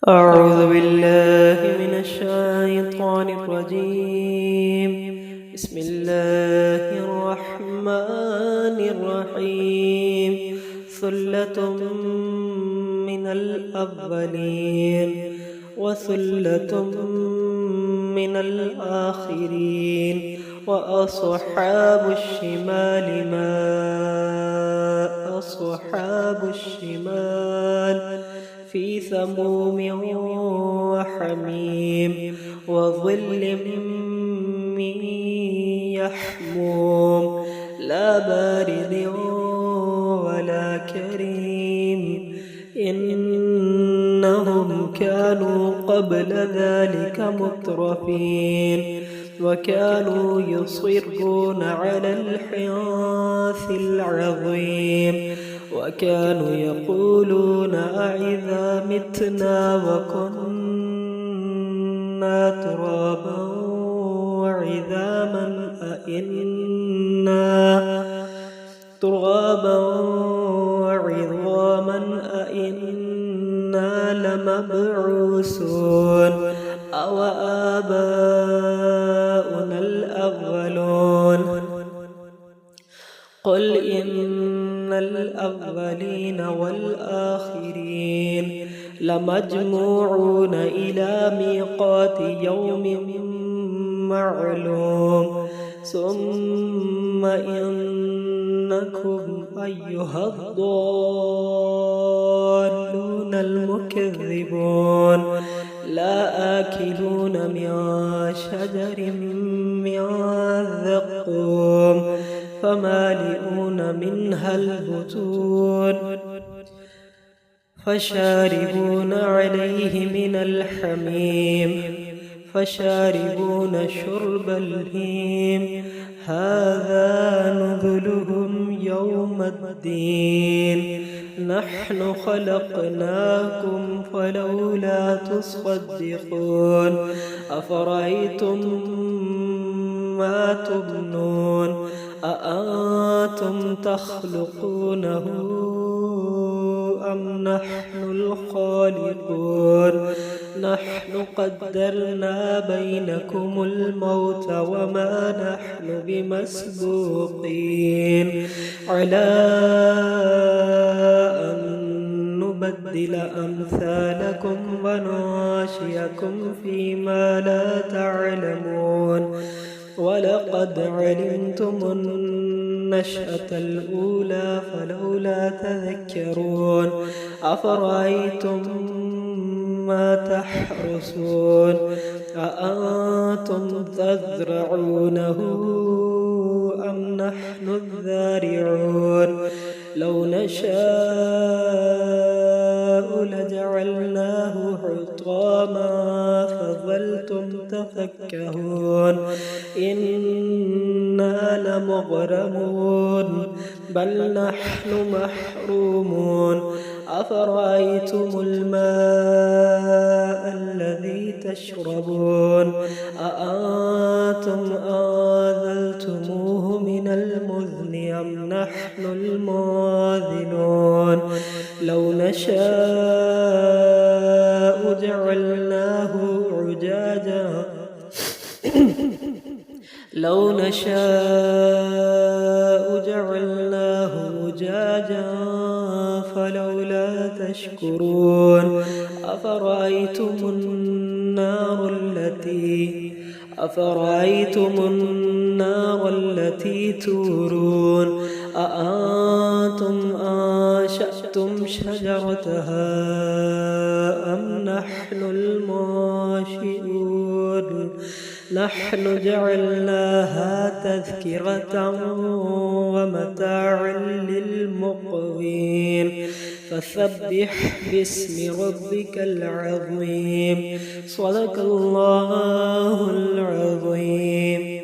أعوذ بالله من الشيطان الرجيم. بسم الله الرحمن الرحيم. ثلة من الأولين وثلة من الآخرين وأصحاب الشمال ما أصحاب الشمال في سموم وحميم وظل من يحموم لا بارد ولا كريم إنهم كانوا قبل ذلك مترفين وكانوا يصرون على الحنث العظيم وكانوا يقولون أئذا متنا وكنا ترابا وعظاما أئنا لمبعوثون أو آباؤنا الأولون قل إن الأولين والآخرين لمجموعون إلى ميقات يوم معلوم ثم إنكم أيها الضالون المكذبون لآكلون من شجر من زقوم فمالئون منها البطون فشاربون عليه من الحميم فشاربون شرب الهيم هذا نزلهم يوم الدين نحن خلقناكم فلولا تصدقون أفرأيتم ما تبنون أأنتم تخلقونه أم نحن الخالقون نحن قدرنا بينكم الموت وما نحن بمسبوقين على أن نبدل أمثالكم ونعاشيكم فيما لا تعلمون ولقد علمتم النشأة الأولى فلولا تذكرون أفرأيتم ما تحرثون أأنتم تزرعونه أم نحن الزارعون لو نشاء لجعلناه حطاما فظلتم تفكهون إنا لمغرمون بل نحن محرومون أفرأيتم الماء الذي تشربون أأنتم أنزلتموه من المزن أم نحن المنزلون لو نشاء جعلناه عجاجا لو نشاء جعلناه أجاجا فلولا تشكرون أفرأيتم النار التي تورون أأنتم أنشأتم شجرتها أم نحن المنشئون نحن جعلناها تذكرة ومتاعا للمقوين فسبح باسم ربك العظيم صدق الله العظيم.